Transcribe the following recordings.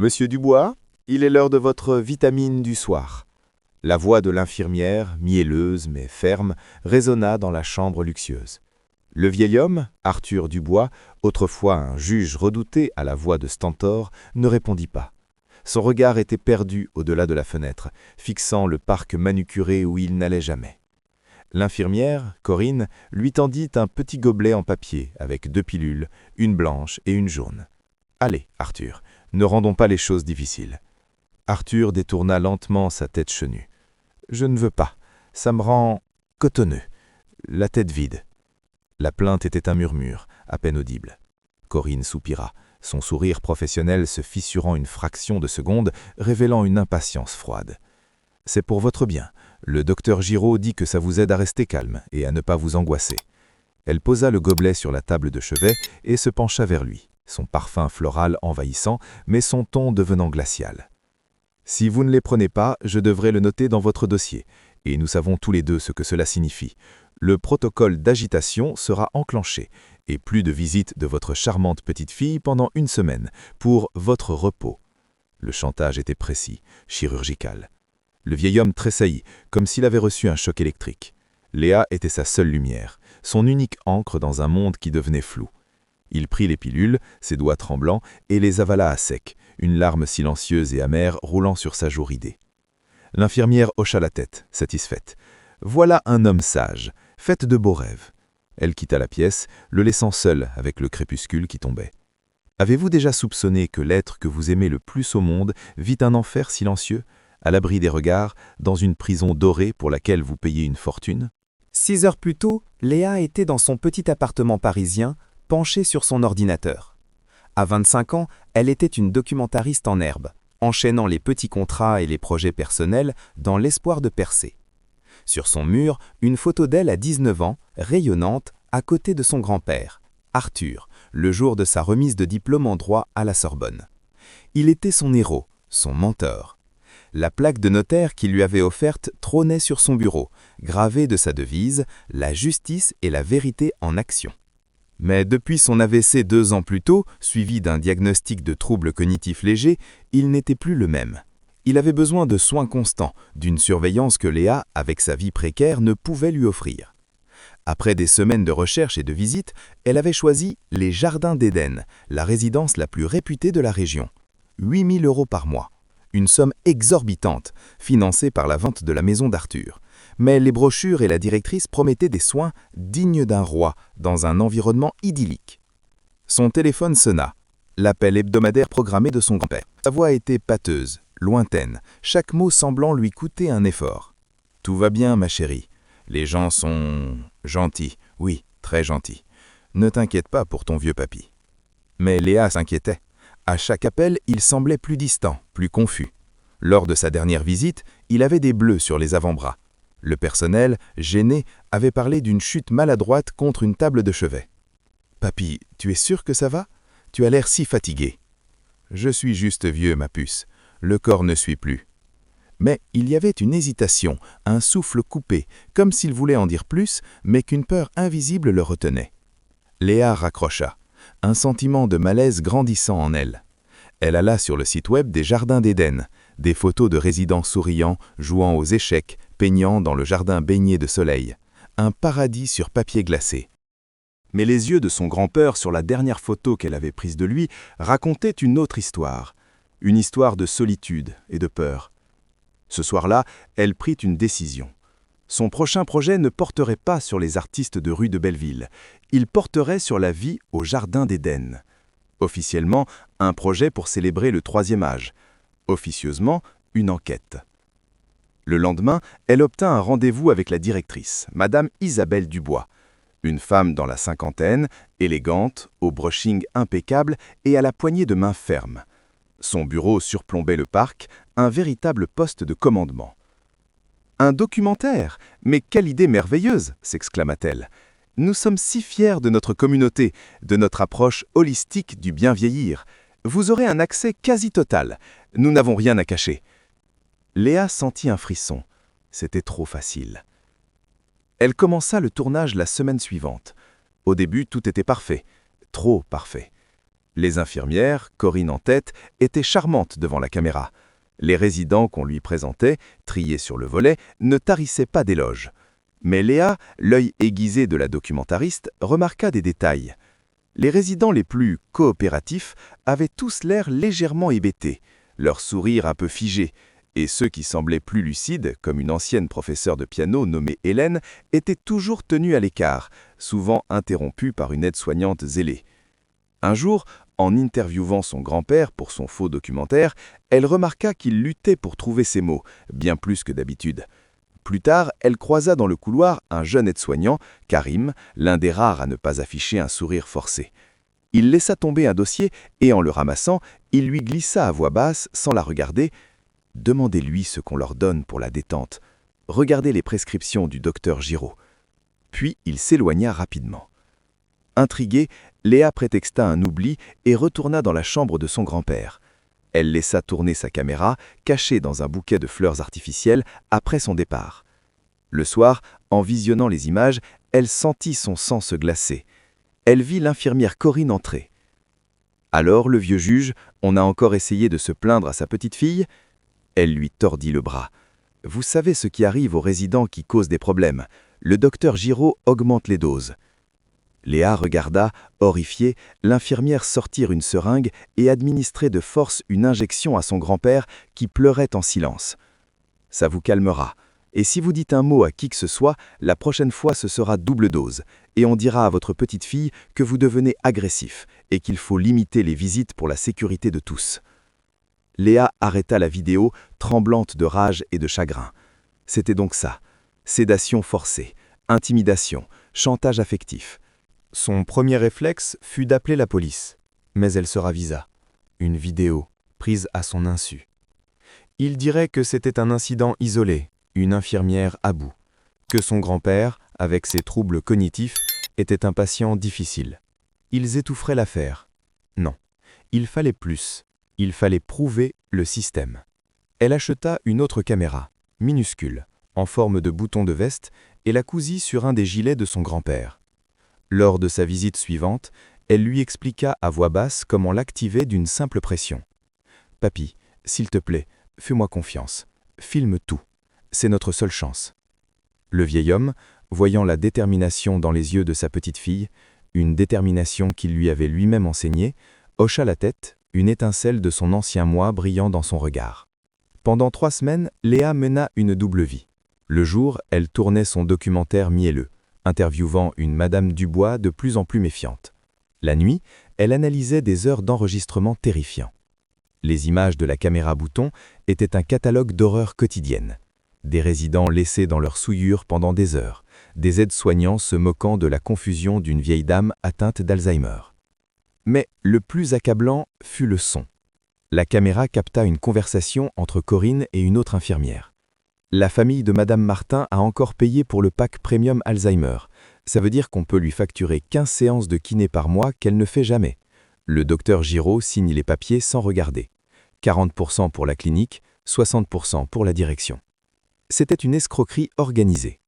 Monsieur Dubois, il est l'heure de votre vitamine du soir. La voix de l'infirmière, mielleuse mais ferme, résonna dans la chambre luxueuse. Le vieil homme, Arthur Dubois, autrefois un juge redouté à la voix de Stentor, ne répondit pas. Son regard était perdu au-delà de la fenêtre, fixant le parc manucuré où il n'allait jamais. L'infirmière, Corinne, lui tendit un petit gobelet en papier avec 2 pilules, une blanche et une jaune. « Allez, Arthur, ne rendons pas les choses difficiles. » Arthur détourna lentement sa tête chenue. « Je ne veux pas, ça me rend cotonneux, la tête vide. » La plainte était un murmure, à peine audible. Corinne soupira, son sourire professionnel se fissurant une fraction de seconde, révélant une impatience froide. « C'est pour votre bien. Le docteur Giraud dit que ça vous aide à rester calme et à ne pas vous angoisser. » Elle posa le gobelet sur la table de chevet et se pencha vers lui, son parfum floral envahissant, mais son ton devenant glacial. « Si vous ne les prenez pas, je devrais le noter dans votre dossier, et nous savons tous les deux ce que cela signifie. Le protocole d'agitation sera enclenché, et plus de visite de votre charmante petite fille pendant 1 semaine, pour votre repos. » Le chantage était précis, chirurgical. Le vieil homme tressaillit, comme s'il avait reçu un choc électrique. Léa était sa seule lumière, son unique encre dans un monde qui devenait flou. Il prit les pilules, ses doigts tremblants, et les avala à sec, une larme silencieuse et amère roulant sur sa joue ridée. L'infirmière hocha la tête, satisfaite. « Voilà un homme sage, faites de beaux rêves. » Elle quitta la pièce, le laissant seul avec le crépuscule qui tombait. « Avez-vous déjà soupçonné que l'être que vous aimez le plus au monde vit un enfer silencieux, à l'abri des regards, dans une prison dorée pour laquelle vous payez une fortune ?» 6 heures plus tôt, Léa était dans son petit appartement parisien, penchée sur son ordinateur. À 25 ans, elle était une documentariste en herbe, enchaînant les petits contrats et les projets personnels dans l'espoir de percer. Sur son mur, une photo d'elle à 19 ans, rayonnante, à côté de son grand-père, Arthur, le jour de sa remise de diplôme en droit à la Sorbonne. Il était son héros, son mentor. La plaque de notaire qu'il lui avait offerte trônait sur son bureau, gravée de sa devise « La justice et la vérité en action ». Mais depuis son AVC 2 ans plus tôt, suivi d'un diagnostic de troubles cognitifs légers, il n'était plus le même. Il avait besoin de soins constants, d'une surveillance que Léa, avec sa vie précaire, ne pouvait lui offrir. Après des semaines de recherche et de visites, elle avait choisi les Jardins d'Éden, la résidence la plus réputée de la région. 8 000 € par mois. Une somme exorbitante, financée par la vente de la maison d'Arthur. Mais les brochures et la directrice promettaient des soins dignes d'un roi, dans un environnement idyllique. Son téléphone sonna, l'appel hebdomadaire programmé de son grand-père. Sa voix était pâteuse, lointaine, chaque mot semblant lui coûter un effort. « Tout va bien, ma chérie. Les gens sont gentils, oui, très gentils. Ne t'inquiète pas pour ton vieux papy. » Mais Léa s'inquiétait. À chaque appel, il semblait plus distant, plus confus. Lors de sa dernière visite, il avait des bleus sur les avant-bras. Le personnel, gêné, avait parlé d'une chute maladroite contre une table de chevet. « Papy, tu es sûr que ça va? Tu as l'air si fatigué. »« Je suis juste vieux, ma puce. Le corps ne suit plus. » Mais il y avait une hésitation, un souffle coupé, comme s'il voulait en dire plus, mais qu'une peur invisible le retenait. Léa raccrocha, un sentiment de malaise grandissant en elle. Elle alla sur le site web des Jardins d'Éden, des photos de résidents souriants, jouant aux échecs, peignant dans le jardin baigné de soleil. Un paradis sur papier glacé. Mais les yeux de son grand-père sur la dernière photo qu'elle avait prise de lui racontaient une autre histoire. Une histoire de solitude et de peur. Ce soir-là, elle prit une décision. Son prochain projet ne porterait pas sur les artistes de rue de Belleville. Il porterait sur la vie au Jardin d'Éden. Officiellement, un projet pour célébrer le 3e âge. Officieusement, une enquête. Le lendemain, elle obtint un rendez-vous avec la directrice, Madame Isabelle Dubois. Une femme dans la cinquantaine, élégante, au brushing impeccable et à la poignée de main ferme. Son bureau surplombait le parc, un véritable poste de commandement. « Un documentaire? Mais quelle idée merveilleuse !» s'exclama-t-elle. « Nous sommes si fiers de notre communauté, de notre approche holistique du bien vieillir. Vous aurez un accès quasi total. Nous n'avons rien à cacher. » Léa sentit un frisson. C'était trop facile. Elle commença le tournage la semaine suivante. Au début, tout était parfait. Trop parfait. Les infirmières, Corinne en tête, étaient charmantes devant la caméra. Les résidents qu'on lui présentait, triés sur le volet, ne tarissaient pas d'éloges. Mais Léa, l'œil aiguisé de la documentariste, remarqua des détails. Les résidents les plus coopératifs avaient tous l'air légèrement hébétés, leur sourire un peu figé, et ceux qui semblaient plus lucides, comme une ancienne professeure de piano nommée Hélène, étaient toujours tenus à l'écart, souvent interrompus par une aide-soignante zélée. Un jour, en interviewant son grand-père pour son faux documentaire, elle remarqua qu'il luttait pour trouver ses mots, bien plus que d'habitude. Plus tard, elle croisa dans le couloir un jeune aide-soignant, Karim, l'un des rares à ne pas afficher un sourire forcé. Il laissa tomber un dossier et en le ramassant, il lui glissa à voix basse, sans la regarder « Demandez-lui ce qu'on leur donne pour la détente. Regardez les prescriptions du docteur Giraud. » Puis il s'éloigna rapidement. Intriguée, Léa prétexta un oubli et retourna dans la chambre de son grand-père. Elle laissa tourner sa caméra, cachée dans un bouquet de fleurs artificielles, après son départ. Le soir, en visionnant les images, elle sentit son sang se glacer. Elle vit l'infirmière Corinne entrer. Alors le vieux juge, on a encore essayé de se plaindre à sa petite fille. Elle lui tordit le bras. « Vous savez ce qui arrive aux résidents qui causent des problèmes. Le docteur Giraud augmente les doses. » Léa regarda, horrifiée, l'infirmière sortir une seringue et administrer de force une injection à son grand-père qui pleurait en silence. « Ça vous calmera. Et si vous dites un mot à qui que ce soit, la prochaine fois ce sera double dose, et on dira à votre petite fille que vous devenez agressif et qu'il faut limiter les visites pour la sécurité de tous. » Léa arrêta la vidéo, tremblante de rage et de chagrin. C'était donc ça. Sédation forcée, intimidation, chantage affectif. Son premier réflexe fut d'appeler la police, mais elle se ravisa. Une vidéo, prise à son insu. Il dirait que c'était un incident isolé, une infirmière à bout, que son grand-père, avec ses troubles cognitifs, était un patient difficile. Ils étoufferaient l'affaire. Non, il fallait plus. Il fallait prouver le système. Elle acheta une autre caméra, minuscule, en forme de bouton de veste, et la cousit sur un des gilets de son grand-père. Lors de sa visite suivante, elle lui expliqua à voix basse comment l'activer d'une simple pression. « Papy, s'il te plaît, fais-moi confiance. Filme tout. C'est notre seule chance. » Le vieil homme, voyant la détermination dans les yeux de sa petite fille, une détermination qu'il lui avait lui-même enseignée, hocha la tête, une étincelle de son ancien moi brillant dans son regard. Pendant 3 semaines, Léa mena une double vie. Le jour, elle tournait son documentaire mielleux, interviewant une Madame Dubois de plus en plus méfiante. La nuit, elle analysait des heures d'enregistrement terrifiants. Les images de la caméra bouton étaient un catalogue d'horreurs quotidiennes. Des résidents laissés dans leur souillure pendant des heures, des aides-soignants se moquant de la confusion d'une vieille dame atteinte d'Alzheimer. Mais le plus accablant fut le son. La caméra capta une conversation entre Corinne et une autre infirmière. La famille de Madame Martin a encore payé pour le pack Premium Alzheimer. Ça veut dire qu'on peut lui facturer 15 séances de kiné par mois qu'elle ne fait jamais. Le docteur Giraud signe les papiers sans regarder. 40% pour la clinique, 60% pour la direction. C'était une escroquerie organisée.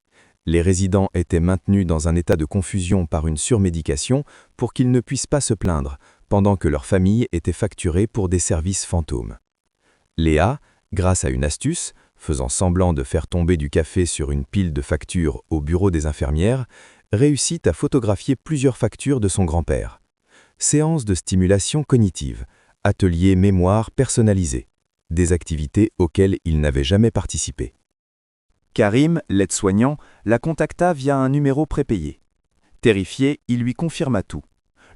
Les résidents étaient maintenus dans un état de confusion par une surmédication pour qu'ils ne puissent pas se plaindre, pendant que leur famille était facturée pour des services fantômes. Léa, grâce à une astuce, faisant semblant de faire tomber du café sur une pile de factures au bureau des infirmières, réussit à photographier plusieurs factures de son grand-père. Séance de stimulation cognitive, atelier mémoire personnalisé, des activités auxquelles il n'avait jamais participé. Karim, l'aide-soignant, la contacta via un numéro prépayé. Terrifié, il lui confirma tout.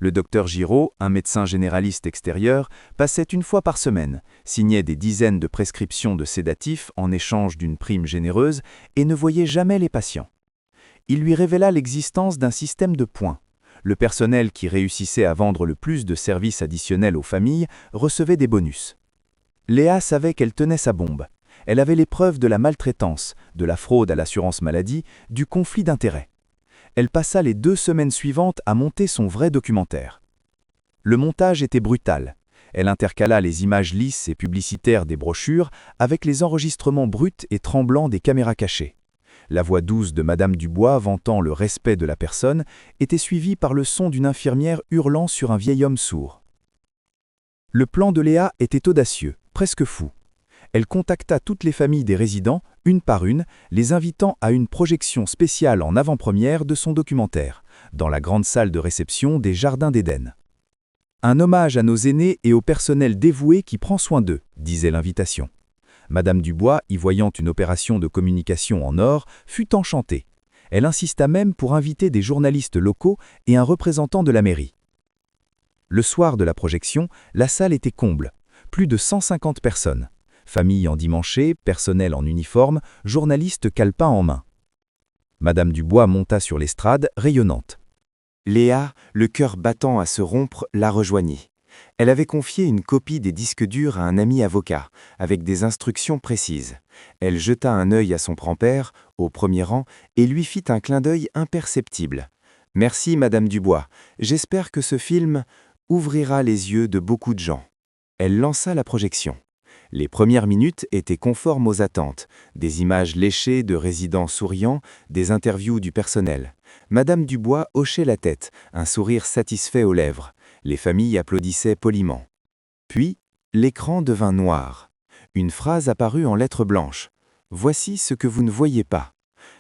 Le docteur Giraud, un médecin généraliste extérieur, passait une fois par semaine, signait des dizaines de prescriptions de sédatifs en échange d'une prime généreuse et ne voyait jamais les patients. Il lui révéla l'existence d'un système de points. Le personnel qui réussissait à vendre le plus de services additionnels aux familles recevait des bonus. Léa savait qu'elle tenait sa bombe. Elle avait les preuves de la maltraitance, de la fraude à l'assurance maladie, du conflit d'intérêts. Elle passa les 2 semaines suivantes à monter son vrai documentaire. Le montage était brutal. Elle intercala les images lisses et publicitaires des brochures avec les enregistrements bruts et tremblants des caméras cachées. La voix douce de Madame Dubois vantant le respect de la personne était suivie par le son d'une infirmière hurlant sur un vieil homme sourd. Le plan de Léa était audacieux, presque fou. Elle contacta toutes les familles des résidents, une par une, les invitant à une projection spéciale en avant-première de son documentaire, dans la grande salle de réception des Jardins d'Éden. Un hommage à nos aînés et au personnel dévoué qui prend soin d'eux, disait l'invitation. Madame Dubois, y voyant une opération de communication en or, fut enchantée. Elle insista même pour inviter des journalistes locaux et un représentant de la mairie. Le soir de la projection, la salle était comble. Plus de 150 personnes. Familles endimanchées, personnel en uniforme, journalistes calepins en main. Madame Dubois monta sur l'estrade, rayonnante. Léa, le cœur battant à se rompre, la rejoignit. Elle avait confié une copie des disques durs à un ami avocat, avec des instructions précises. Elle jeta un œil à son grand-père, au premier rang, et lui fit un clin d'œil imperceptible. « Merci, Madame Dubois. J'espère que ce film ouvrira les yeux de beaucoup de gens. » Elle lança la projection. Les premières minutes étaient conformes aux attentes. Des images léchées de résidents souriants, des interviews du personnel. Madame Dubois hochait la tête, un sourire satisfait aux lèvres. Les familles applaudissaient poliment. Puis, l'écran devint noir. Une phrase apparut en lettres blanches. « Voici ce que vous ne voyez pas. »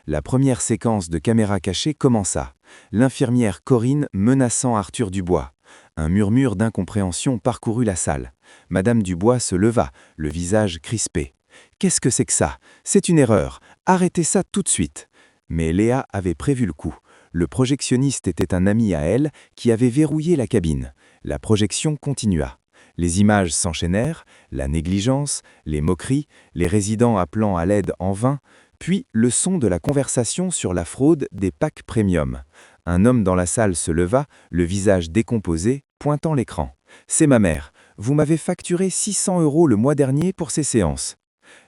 La première séquence de caméra cachée commença. L'infirmière Corinne menaçant Arthur Dubois. Un murmure d'incompréhension parcourut la salle. Madame Dubois se leva, le visage crispé. « Qu'est-ce que c'est que ça? C'est une erreur. Arrêtez ça tout de suite. » Mais Léa avait prévu le coup. Le projectionniste était un ami à elle qui avait verrouillé la cabine. La projection continua. Les images s'enchaînèrent, la négligence, les moqueries, les résidents appelant à l'aide en vain, puis le son de la conversation sur la fraude des packs premium. Un homme dans la salle se leva, le visage décomposé, pointant l'écran. « C'est ma mère. Vous m'avez facturé 600 € le mois dernier pour ces séances. »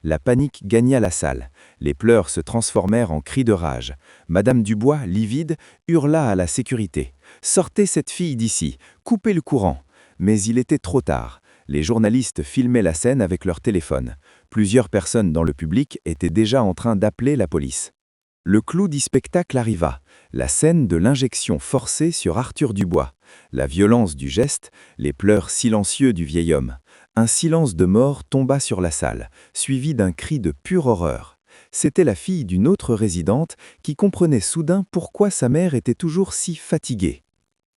La panique gagna la salle. Les pleurs se transformèrent en cris de rage. Madame Dubois, livide, hurla à la sécurité. « Sortez cette fille d'ici, coupez le courant !» Mais il était trop tard. Les journalistes filmaient la scène avec leur téléphone. Plusieurs personnes dans le public étaient déjà en train d'appeler la police. Le clou du spectacle arriva. La scène de l'injection forcée sur Arthur Dubois. La violence du geste, les pleurs silencieux du vieil homme. Un silence de mort tomba sur la salle, suivi d'un cri de pure horreur. C'était la fille d'une autre résidente qui comprenait soudain pourquoi sa mère était toujours si fatiguée.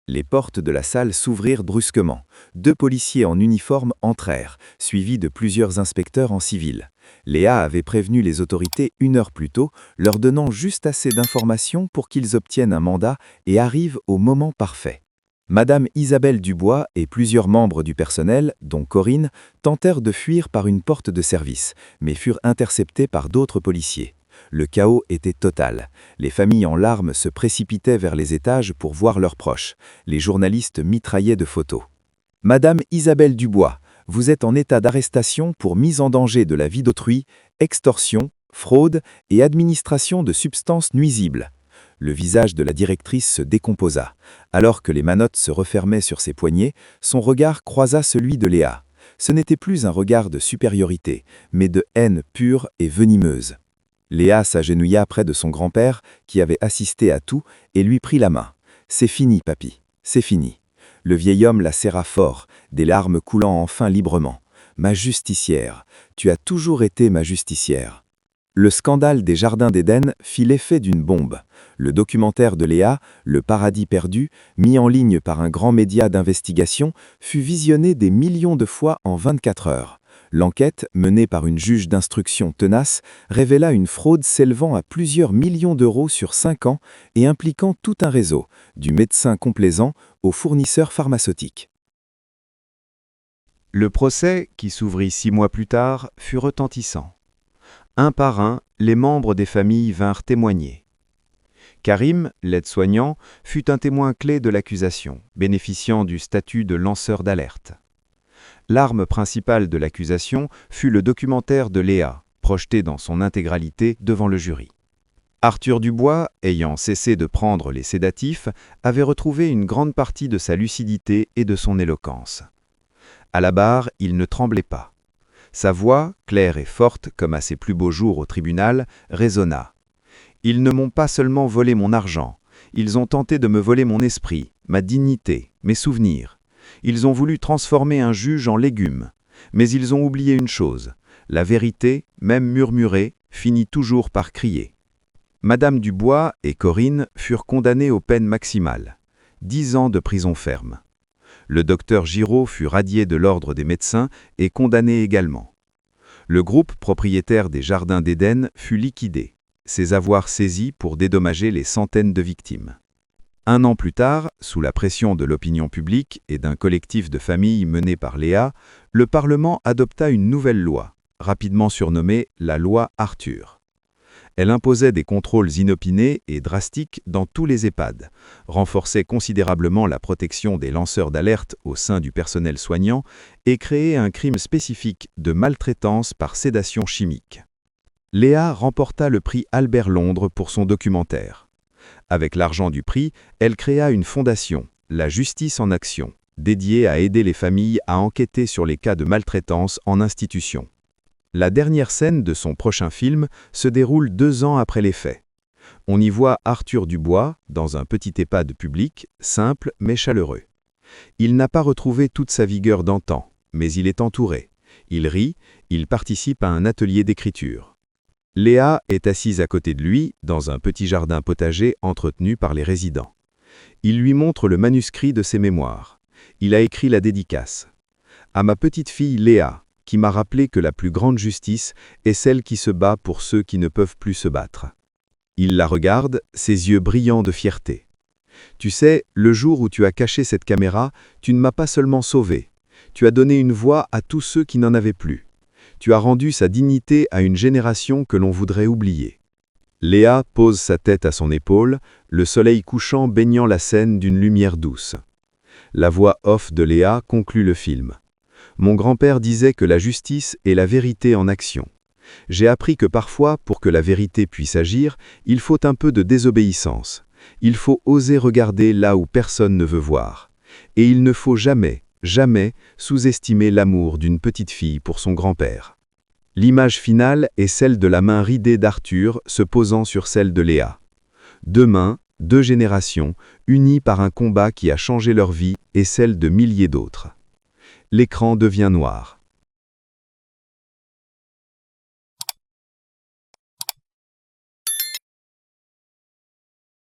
Les portes de la salle s'ouvrirent brusquement. 2 policiers en uniforme entrèrent, suivis de plusieurs inspecteurs en civil. Léa avait prévenu les autorités 1 heure plus tôt, leur donnant juste assez d'informations pour qu'ils obtiennent un mandat et arrivent au moment parfait. Madame Isabelle Dubois et plusieurs membres du personnel, dont Corinne, tentèrent de fuir par une porte de service, mais furent interceptés par d'autres policiers. Le chaos était total. Les familles en larmes se précipitaient vers les étages pour voir leurs proches. Les journalistes mitraillaient de photos. « Madame Isabelle Dubois, vous êtes en état d'arrestation pour mise en danger de la vie d'autrui, extorsion, fraude et administration de substances nuisibles. » Le visage de la directrice se décomposa. Alors que les manottes se refermaient sur ses poignets, son regard croisa celui de Léa. Ce n'était plus un regard de supériorité, mais de haine pure et venimeuse. Léa s'agenouilla près de son grand-père, qui avait assisté à tout, et lui prit la main. « C'est fini, papy, c'est fini. » Le vieil homme la serra fort, des larmes coulant enfin librement. « Ma justicière, tu as toujours été ma justicière. » Le scandale des Jardins d'Éden fit l'effet d'une bombe. Le documentaire de Léa, Le Paradis perdu, mis en ligne par un grand média d'investigation, fut visionné des millions de fois en 24 heures. L'enquête, menée par une juge d'instruction tenace, révéla une fraude s'élevant à plusieurs millions d'euros sur 5 ans et impliquant tout un réseau, du médecin complaisant au fournisseur pharmaceutique. Le procès, qui s'ouvrit 6 mois plus tard, fut retentissant. Un par un, les membres des familles vinrent témoigner. Karim, l'aide-soignant, fut un témoin clé de l'accusation, bénéficiant du statut de lanceur d'alerte. L'arme principale de l'accusation fut le documentaire de Léa, projeté dans son intégralité devant le jury. Arthur Dubois, ayant cessé de prendre les sédatifs, avait retrouvé une grande partie de sa lucidité et de son éloquence. À la barre, il ne tremblait pas. Sa voix, claire et forte comme à ses plus beaux jours au tribunal, résonna. « Ils ne m'ont pas seulement volé mon argent, ils ont tenté de me voler mon esprit, ma dignité, mes souvenirs. Ils ont voulu transformer un juge en légume. Mais ils ont oublié une chose, la vérité, même murmurée, finit toujours par crier. Madame Dubois et Corinne furent condamnées aux peines maximales, 10 ans de prison ferme. Le docteur Giraud fut radié de l'ordre des médecins et condamné également. Le groupe propriétaire des Jardins d'Éden fut liquidé, ses avoirs saisis pour dédommager les centaines de victimes. 1 an plus tard, sous la pression de l'opinion publique et d'un collectif de familles mené par Léa, le Parlement adopta une nouvelle loi, rapidement surnommée la loi Arthur. Elle imposait des contrôles inopinés et drastiques dans tous les EHPAD, renforçait considérablement la protection des lanceurs d'alerte au sein du personnel soignant et créait un crime spécifique de maltraitance par sédation chimique. Léa remporta le prix Albert Londres pour son documentaire. Avec l'argent du prix, elle créa une fondation, La Justice en Action, dédiée à aider les familles à enquêter sur les cas de maltraitance en institution. La dernière scène de son prochain film se déroule 2 ans après les faits. On y voit Arthur Dubois, dans un petit EHPAD public, simple mais chaleureux. Il n'a pas retrouvé toute sa vigueur d'antan, mais il est entouré. Il rit, il participe à un atelier d'écriture. Léa est assise à côté de lui, dans un petit jardin potager entretenu par les résidents. Il lui montre le manuscrit de ses mémoires. Il a écrit la dédicace. « À ma petite fille Léa, qui m'a rappelé que la plus grande justice est celle qui se bat pour ceux qui ne peuvent plus se battre. » Il la regarde, ses yeux brillants de fierté. « Tu sais, le jour où tu as caché cette caméra, tu ne m'as pas seulement sauvé. Tu as donné une voix à tous ceux qui n'en avaient plus. Tu as rendu sa dignité à une génération que l'on voudrait oublier. » Léa pose sa tête à son épaule, le soleil couchant baignant la scène d'une lumière douce. La voix off de Léa conclut le film. Mon grand-père disait que la justice est la vérité en action. J'ai appris que parfois, pour que la vérité puisse agir, il faut un peu de désobéissance. Il faut oser regarder là où personne ne veut voir. Et il ne faut jamais, jamais sous-estimer l'amour d'une petite fille pour son grand-père. L'image finale est celle de la main ridée d'Arthur se posant sur celle de Léa. 2 mains, 2 générations, unies par un combat qui a changé leur vie et celle de milliers d'autres. L'écran devient noir.